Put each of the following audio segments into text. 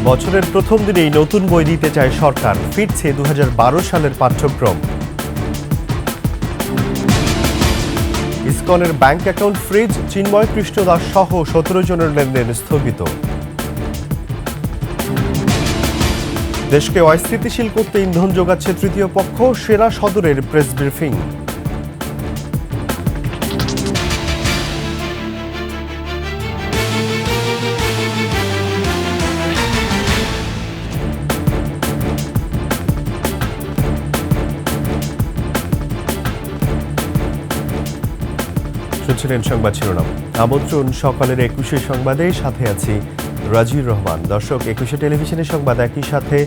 বছরের প্রথম দিনেই নতুন বই দিতে চায় সরকার, ফিরছে 2012 সালের পাঠ্যক্রম। ইসকনের bank account fridge, Chinmoy Krishna Das সহ 17 জনের লেনদেন স্থগিত। দেশকে অস্থিতিশীল করতে ইন্ধন যোগাচ্ছে তৃতীয় পক্ষ, সেনা সদরের প্রেস ব্রিফিং। শুনছিলেন সংবাদ শিরোনাম। আমন্ত্রণ সকালের 21শে সংবাদে, সাথে আছি রাজিউর রহমান। দর্শক, 21শে টেলিভিশনের সংবাদ একই সাথে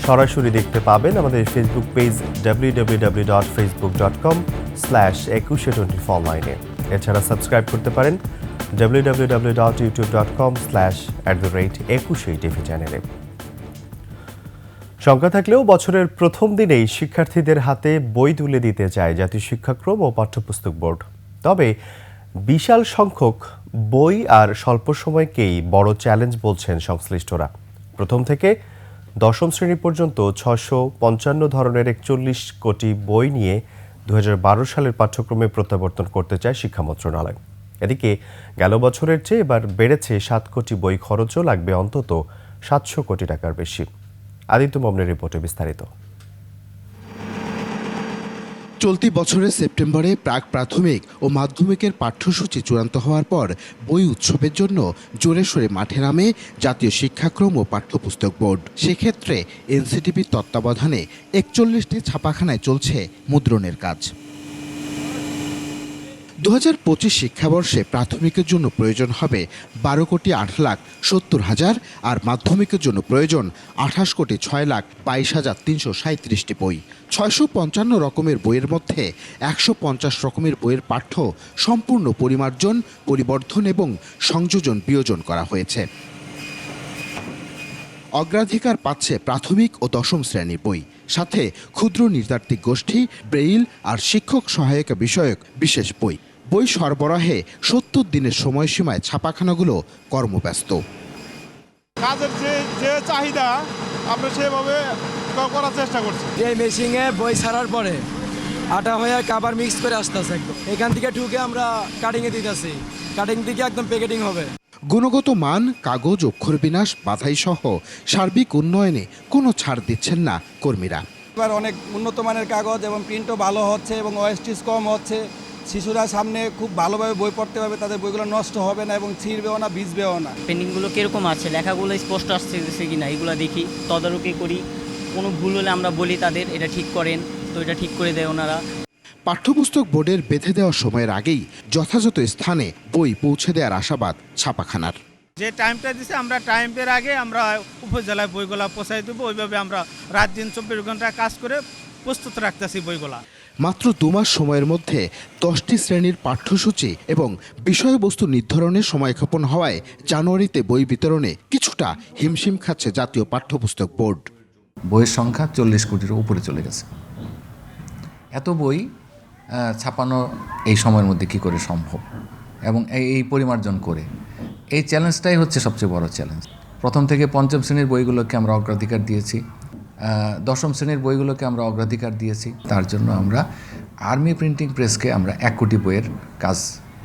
সরাসরি দেখতে পাবেন আমাদের ফেসবুক পেজ www.facebook.com/2124 অনলাইনে। এছাড়া সাবস্ক্রাইব করতে পারেন www.youtube.com/@21shTV চ্যানেলে। শঙ্কা থাকলেও বছরের প্রথম দিনেই শিক্ষার্থীদের হাতে বই তুলে দিতে চায় জাতীয় শিক্ষাক্রম ও পাঠ্যপুস্তক বোর্ড। তবে বিশাল সংখ্যক বই আর স্বল্প সময়কেই বড় চ্যালেঞ্জ বলছেন সংশ্লিষ্টরা। প্রথম থেকে দশম শ্রেণী পর্যন্ত 655 ধরনের 41 কোটি বই নিয়ে 2012 সালের পাঠ্যক্রমে প্রত্যাবর্তন করতে চায় শিক্ষা মন্ত্রণালয়। এদিকে গেল বছরের চেয়ে এবার বেড়েছে 7 কোটি বই, খরচও লাগবে অন্তত 700 কোটি টাকার বেশি। আদিত্য মামুনের রিপোর্টে বিস্তারিত। চলতি বছরের সেপ্টেম্বরে প্রাক প্রাথমিক ও মাধ্যমিকের পাঠ্যসূচি চূড়ান্ত হওয়ার পর বই উৎসবের জন্য জোরে সোরে মাঠে নামে জাতীয় শিক্ষাক্রম ও পাঠ্যপুস্তক বোর্ড। সেক্ষেত্রে এনসিটিবির তত্ত্বাবধানে 41টি ছাপাখানায় চলছে মুদ্রণের কাজ। 2025 শিক্ষাবর্ষে প্রাথমিকের জন্য প্রয়োজন হবে 12,08,70,000 আর মাধ্যমিকের জন্য প্রয়োজন 28,06,22,337টি বই। 655 রকমের বইয়ের মধ্যে 150 রকমের বইয়ের পাঠ্য সম্পূর্ণ পরিমার্জন, পরিবর্ধন এবং সংযোজন বিয়োজন করা হয়েছে। অগ্রাধিকার পাচ্ছে প্রাথমিক ও দশম শ্রেণীর বই, সাথে ক্ষুদ্র নৃতাত্ত্বিক গোষ্ঠী, ব্রেইল আর শিক্ষক সহায়িকা বিষয়ক বিশেষ বই। বই সরবরাহে 70 দিনের সময়সীমায় ছাপাখানাগুলো কর্মব্যস্ত। কাজের যে চাহিদা আমরা সেভাবে করার চেষ্টা করছি। এই মেশিনে বই ছাড়ার পরে আটা হয়ে কাবার মিক্স করে আসতেছে, একদম এখান থেকে ঢুকে আমরা কাটিংয়ে দিতেছি, কাটিং থেকে একদম প্যাকেটিং হবে। গুণগত মান, কাগজ, অক্ষর বিন্যাস, বাধাই সহ সার্বিক উন্নয়নে কোনো ছাড় দিচ্ছেন না কর্মীরা। এবার অনেক উন্নত মানের কাগজ এবং প্রিন্টও ভালো হচ্ছে এবং ওয়েস্টেজ কম হচ্ছে। শিশুরা সামনে খুব ভালোভাবে বই পড়তে পারবে, তাদের বইগুলো নষ্ট হবে না এবং ছিঁড়বেও না, ভিজবেও না। পেন্টিংগুলো কীরকম আছে, লেখাগুলো স্পষ্ট আসছে কিনা এগুলো দেখি, তদারকি করি। কোনো ভুল হলে আমরা বলি তাদের এটা ঠিক করেন, তো এটা ঠিক করে দেয় ওনারা। পাঠ্যপুস্তক বোর্ডের বেঁধে দেওয়ার সময়ের আগেই যথাযথ স্থানে বই পৌঁছে দেওয়ার আশাবাদ ছাপাখানার। যে টাইমটা দিছে আমরা টাইমের আগে আমরা উপজেলায় বইগুলা পৌঁছাই দেবো। ওইভাবে আমরা রাত দিন 24 ঘন্টা কাজ করে প্রস্তুত রাখতেছি বইগুলা। মাত্র 2 মাস সময়ের মধ্যে 10টি শ্রেণীর পাঠ্যসূচি এবং বিষয়বস্তু নির্ধারণের সময়ক্ষেপণ হওয়ায় জানুয়ারিতে বই বিতরণে কিছুটা হিমশিম খাচ্ছে জাতীয় পাঠ্যপুস্তক বোর্ড। বইয়ের সংখ্যা 40 কোটির উপরে চলে গেছে। এত বই ছাপানো এই সময়ের মধ্যে কি করে সম্ভব, এবং এই পরিমার্জন করে, এই চ্যালেঞ্জটাই হচ্ছে সবচেয়ে বড় চ্যালেঞ্জ। প্রথম থেকে পঞ্চম শ্রেণীর বইগুলোকে আমরা অগ্রাধিকার দিয়েছি, দশম শ্রেণীর বইগুলোকে আমরা অগ্রাধিকার দিয়েছি। তার জন্য আমরা আর্মি প্রিন্টিং প্রেসকে আমরা 1 কোটি বইয়ের কাজ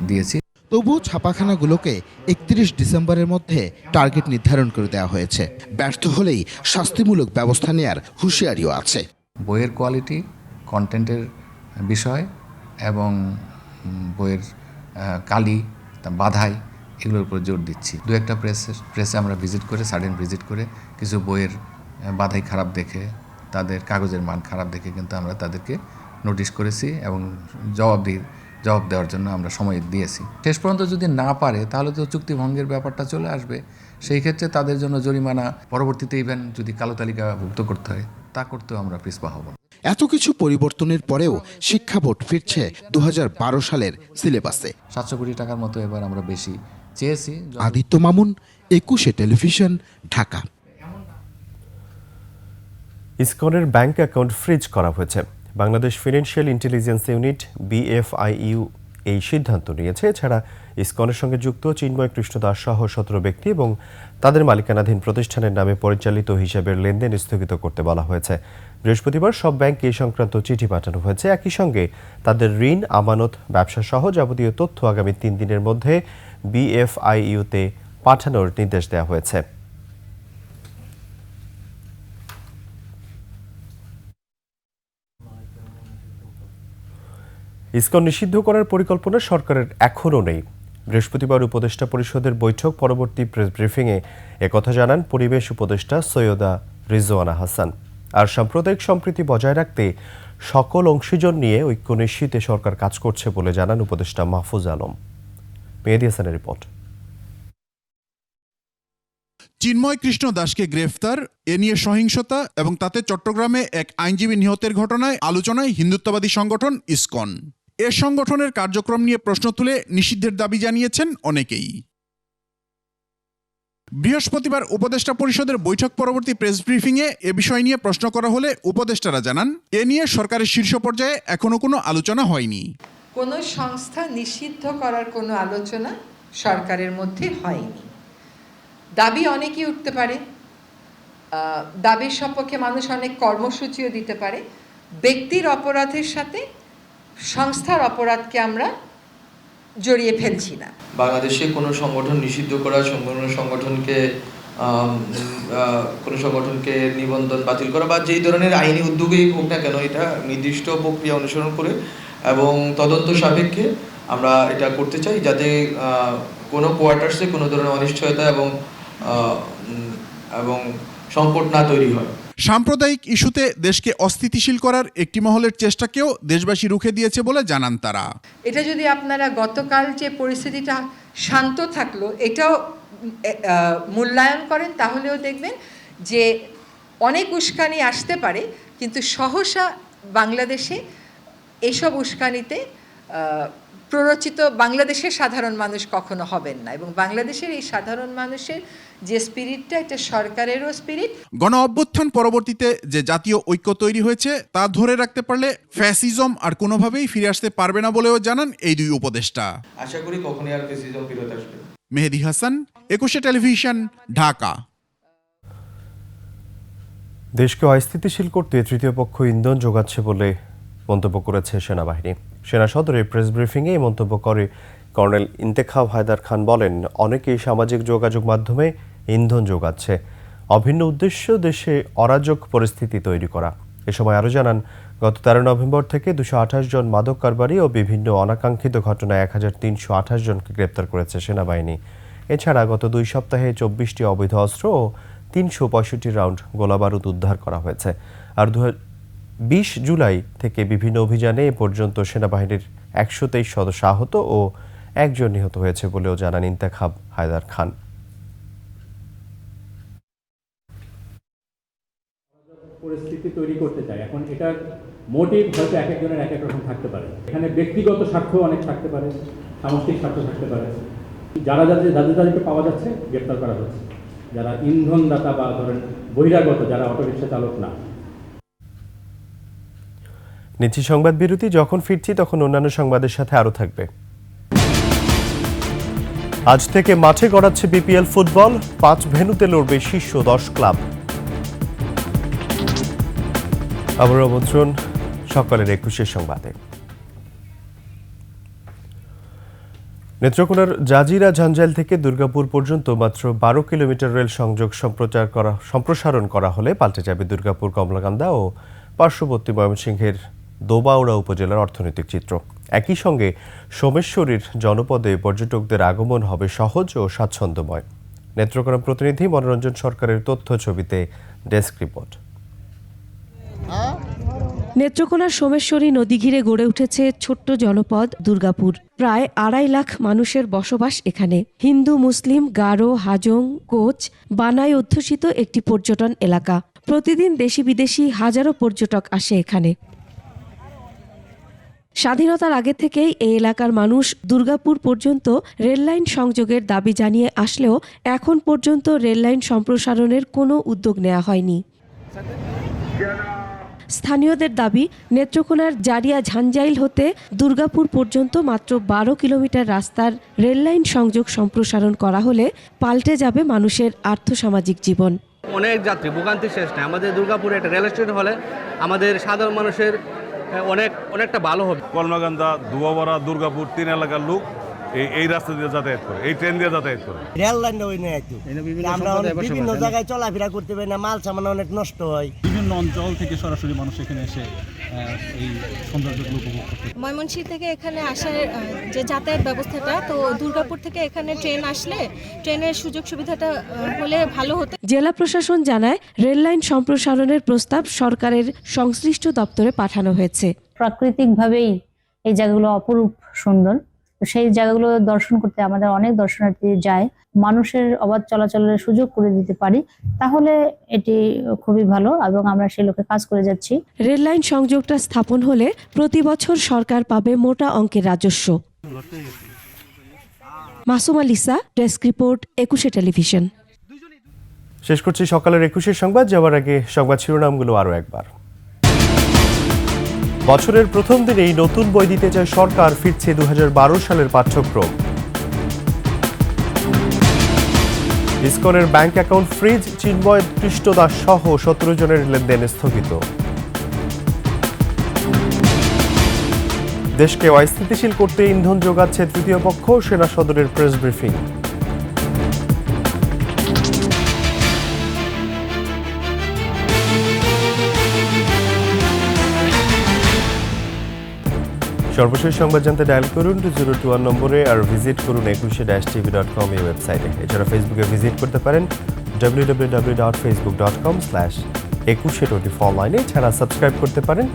দিয়েছি। তবুও ছাপাখানাগুলোকে 31 ডিসেম্বরের মধ্যে টার্গেট নির্ধারণ করে দেওয়া হয়েছে। ব্যর্থ হলেই শাস্তিমূলক ব্যবস্থা নেওয়ার হুঁশিয়ারিও আছে। বইয়ের কোয়ালিটি, কন্টেন্টের বিষয় এবং বইয়ের কালি, বাধাই, এগুলোর উপর জোর দিচ্ছি। 2-1টা প্রেসে আমরা ভিজিট করে, সাডেন ভিজিট করে কিছু বইয়ের বাধাই খারাপ দেখে, তাদের কাগজের মান খারাপ দেখে কিন্তু আমরা তাদেরকে নোটিশ করেছি এবং জবাব দেওয়ার জন্য আমরা সময় দিয়েছি। শেষ পর্যন্ত যদি না পারে তাহলে তো চুক্তিভঙ্গের ব্যাপারটা চলে আসবে। সেই ক্ষেত্রে তাদের জন্য জরিমানা, পরবর্তীতে ইভেন যদি কালো তালিকাভুক্ত করতে হয় তা করতেও আমরা পিছপা হব। এত কিছু পরিবর্তনের পরেও শিক্ষা বোর্ড ফিরছে 2012 সালের সিলেবাসে। 700 কোটি টাকার মতো এবার আমরা বেশি চেয়েছি। আদিত্য মামুন, 21শে টেলিভিশন, ঢাকা। ইসকনের ব্যাংক অ্যাকাউন্ট ফ্রিজ করা হয়েছে। Bangladesh financial intelligence unit BFIU এই সিদ্ধান্ত নিয়েছে। এছাড়া ইসকনের সঙ্গে যুক্ত চিন্ময় কৃষ্ণ দাস সহ 17 ব্যক্তি এবং তাদের মালিকানাধীন প্রতিষ্ঠানের নামে পরিচালিত হিসাবের লেনদেন স্থগিত করতে বলা হয়েছে। বৃহস্পতিবার সব ব্যাংকে এই সংক্রান্ত চিঠি পাঠানো হয়েছে। একই সঙ্গে তাদের ঋণ, আমানত, ব্যবসা সহ যাবতীয় তথ্য আগামী 3 দিনের মধ্যে BFIU-তে পাঠানোর নির্দেশ দেওয়া হয়েছে। ইসকন নিষিদ্ধ করার পরিকল্পনা সরকারের এখনও নেই। বৃহস্পতিবার উপদেষ্টা পরিষদের বৈঠক পরবর্তী প্রেস ব্রিফিংয়ে একথা জানান পরিবেশ উপদেষ্টা সৈয়দা রিজওয়ানা হাসান। আর সাম্প্রদায়িক সম্প্রীতি বজায় রাখতে সকল অংশীজন নিয়ে ঐক্য নিশ্চিতে সরকার কাজ করছে বলে জানান উপদেষ্টা মাহফুজ আলম। মেহেদী হাসানের রিপোর্ট। চিন্ময় কৃষ্ণ দাসকে গ্রেফতার, এ নিয়ে সহিংসতা এবং তাতে চট্টগ্রামে এক আইনজীবী নিহতের ঘটনায় আলোচনায় হিন্দুত্ববাদী সংগঠন ইসকন। এ সংগঠনের কার্যক্রম নিয়ে প্রশ্ন তুলে নিষিদ্ধের দাবি জানিয়েছেন অনেকেই। বৃহস্পতিবার উপদেষ্টা পরিষদের বৈঠক পরবর্তী প্রেস ব্রিফিংয়ে এ বিষয় নিয়ে প্রশ্ন করা হলে উপদেষ্টারা জানান, এ নিয়ে সরকারের শীর্ষ পর্যায়ে এখনো কোনো আলোচনা হয়নি। কোনো সংস্থা নিষিদ্ধ করার কোনো আলোচনা সরকারের মধ্যে হয়নি। দাবি অনেকই উঠতে পারে, দাবির সপক্ষে মানুষ অনেক কর্মসূচিও দিতে পারে। ব্যক্তির অপরাধের সাথে সংস্থার অপরাধকে আমরা জড়িয়ে ফেলছি না। বাংলাদেশে কোনো সংগঠন নিষিদ্ধ করা, কোনো সংগঠনকে নিবন্ধন বাতিল করা বা যেই ধরনের আইনি উদ্যোগেই হোক না কেন, এটা নির্দিষ্ট প্রক্রিয়া অনুসরণ করে এবং তদন্ত সাপেক্ষে আমরা এটা করতে চাই, যাতে কোনো কোয়ার্টার্সে কোনো ধরনের অনিশ্চয়তা এবং সংকট না তৈরি হয়। সাম্প্রদায়িক ইস্যুতে দেশকে অস্থিতিশীল করার একটি মহলের চেষ্টাকেও দেশবাসী রুখে দিয়েছে বলে জানান তারা। এটা যদি আপনারা গতকাল যে পরিস্থিতিটা শান্ত থাকলো এটাও মূল্যায়ন করেন, তাহলেও দেখবেন যে অনেক উস্কানি আসতে পারে, কিন্তু সহসা বাংলাদেশে এসব উস্কানিতে প্ররোচিত বাংলাদেশের সাধারণ মানুষ কখনো হবেন না। এবং বাংলাদেশের এই সাধারণ মানুষের যে স্পিরিটটা, এটা সরকারেরও স্পিরিট। গণ অভ্যুত্থান পরবর্তীতে যে জাতীয় ঐক্য তৈরি হয়েছে তা ধরে রাখতে পারলে ফ্যাসিজম আর কোনোভাবেই ফিরে আসতে পারবে না বলেও জানান এই দুই উপদেষ্টা। আশা করি কখনোই আর ফ্যাসিজম ফিরত আসবে। মেহেদী হাসান, 21 টেলিভিশন, ঢাকা। দেশকে অস্থিতিশীল করতে তৃতীয় পক্ষ ইন্ধন যোগাচ্ছে বলে মন্তব্য করেছে সেনাবাহিনী। সেনা সদরে প্রেস ব্রিফিংয়ে এই মন্তব্য করে কর্নেল ইন্তেখাব হায়দার খান বলেন, অনেকেই সামাজিক যোগাযোগ মাধ্যমে ইন্ধন যোগাচ্ছে, অভিন্ন উদ্দেশ্য দেশে অরাজক পরিস্থিতি তৈরি করা। এ সময় আরও জানান, গত 13 নভেম্বর থেকে 228 জন মাদক কারবারি ও বিভিন্ন অনাকাঙ্ক্ষিত ঘটনায় 1328 জনকে গ্রেপ্তার করেছে সেনাবাহিনী। এছাড়া গত 2 সপ্তাহে 24টি অবৈধ অস্ত্র ও 365 রাউন্ড গোলাবারুদ উদ্ধার করা হয়েছে। আর 20 জুলাই থেকে বিভিন্ন অভিযানে এ পর্যন্ত সেনাবাহিনীর 123 সদস্য আহত ও 1 জন নিহত হয়েছে বলেও জানান ইন্তেখাব হায়দার খান। পরিস্থিতি তৈরি করতে চায়, এখন এটার মোটিভ হয়তো এক একজনের এক এক রকম থাকতে পারে। এখানে ব্যক্তিগত স্বার্থ অনেক থাকতে পারে, সামষ্টিক স্বার্থ থাকতে পারে। যাদেরকে পাওয়া যাচ্ছে গ্রেপ্তার করা হচ্ছে, যারা ইন্ধনদাতা বা ধরেন বহিরাগত, যারা অটোরিকশা চালক না। নিচ্ছি সংবাদ বিরতি, যখন ফিরছি তখন অন্যান্য সংবাদের সাথে আরও থাকবে। আজ থেকে মাঠে গড়াচ্ছে বিপিএল ফুটবল, 5 ভেন্যুতে লড়বে শীর্ষ 10 ক্লাব। আবার আমন্ত্রণ সকালের 21 সংবাদে। নেত্রকোনার জাজিরা ঝাঞ্ঝাইল থেকে দুর্গাপুর পর্যন্ত মাত্র 12 কিলোমিটার রেল সংযোগ সম্প্রসারণ করা হলে পাল্টে যাবে দুর্গাপুর, কমলাকান্দা ও পার্শ্ববর্তী ময়মনসিংহের দোবাউড়া উপজেলার অর্থনৈতিক চিত্র। একই সঙ্গে সোমেশ্বরীর জনপদে পর্যটকদের আগমন হবে সহজ ও স্বাচ্ছন্দ্যময়। নেত্রকোনা প্রতিনিধি মনোরঞ্জন সরকারের তথ্য ছবিতে ডেস্ক রিপোর্ট। নেত্রকোনার সোমেশ্বরী নদী ঘিরে গড়ে উঠেছে ছোট্ট জনপদ দুর্গাপুর। প্রায় 2.5 লাখ মানুষের বসবাস এখানে। হিন্দু, মুসলিম, গারো, হাজং, কোচ, বানাই অধ্যুষিত একটি পর্যটন এলাকা। প্রতিদিন দেশি বিদেশি হাজারো পর্যটক আসে এখানে। স্বাধীনতার আগে থেকেই এই এলাকার মানুষ দুর্গাপুর পর্যন্ত রেললাইন সংযোগের দাবি জানিয়ে আসলেও এখন পর্যন্ত রেললাইন সম্প্রসারণের কোনো উদ্যোগ নেওয়া হয়নি। স্থানীয়দের দাবি নেত্রকোনার জারিয়া ঝাঞ্জাইল হতে দুর্গাপুর পর্যন্ত মাত্র 12 কিলোমিটার রাস্তার রেললাইন সংযোগ সম্প্রসারণ করা হলে পাল্টে যাবে মানুষের আর্থসামাজিক জীবন। অনেক যাত্রী ভোগান্তি শেষ নেই। আমাদের দুর্গাপুরে একটা রেল স্টেশন হলে আমাদের সাধারণ মানুষের অনেকটা ভালো হবে। কলমাকান্দা, দুয়াবড়া, দুর্গাপুর 3 এলাকার লোক এই রাস্তা দিয়ে যাতায়াত করে, এই ট্রেন দিয়ে যাতায়াত করে। রেল লাইনটা ওই না একটু আমরা বিভিন্ন জায়গায় চলাফেরা করতে পারি না, মাল সামান অনেক নষ্ট হয়। বিভিন্ন অঞ্চল থেকে সরাসরি মানুষ এখানে এসে এই সৌন্দর্যগুলো উপভোগ করতে। ময়মনসিংহ থেকে এখানে আসার যে যাতায়াত ব্যবস্থাটা, তো দুর্গাপুর থেকে এখানে ট্রেন আসলে ট্রেনের সুযোগ সুবিধাটা হলে ভালো হতো। জেলা প্রশাসন জানায় রেললাইন সম্প্রসারণের প্রস্তাব সরকারের সংশ্লিষ্ট দপ্তরে পাঠানো হয়েছে। প্রাকৃতিকভাবেই এই জায়গাগুলো অপরূপ সুন্দর, সেই জায়গাগুলো দর্শন করতে আমাদের অনেক দর্শনার্থী যায়। মানুষের অবাধ চলাচলের সুযোগ করে দিতে পারি তাহলে এটি খুবই ভালো এবং আমরা সেই লক্ষ্যে কাজ করে যাচ্ছি। রেললাইন সংযোগটা স্থাপন হলে প্রতি বছর সরকার পাবে মোটা অঙ্কের রাজস্ব। Masuma Lisa, desk report, 21 television. শেষ করছি সকালের 21 সংবাদ। যাওয়ার আগে সংবাদ শিরোনামগুলো আরও একবার। বছরের প্রথম দিনেই নতুন বই দিতে চায় সরকার, ফিরছে 2012 সালের পাঠ্যক্রম। ইসকনের bank account fridge, Chinmoy Krishna Das সহ 17 জনের লেনদেন স্থগিত। দেশকে অস্থিতিশীল করতে ইন্ধন যোগাচ্ছে তৃতীয় পক্ষ, সেনা সদরের প্রেস ব্রিফিং। সর্বশেষ সংবাদ জানতে ডায়াল করুন 2021 নম্বরে আর ভিজিট করুন 21-tv.com এই ওয়েবসাইটে। এছাড়া ফেসবুকে ভিজিট করতে পারেন www.facebook.com/2124 অনলাইনে। এছাড়া সাবস্ক্রাইব করতে পারেন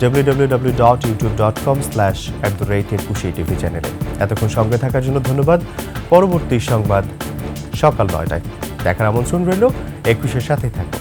www.youtube.com/@21tv চ্যানেলে। এতক্ষণ সঙ্গে থাকার জন্য ধন্যবাদ। পরবর্তী সংবাদ সকাল 9টায় দেখার আমন্ত্রণ রইল। 21-এর সাথেই থাকুন।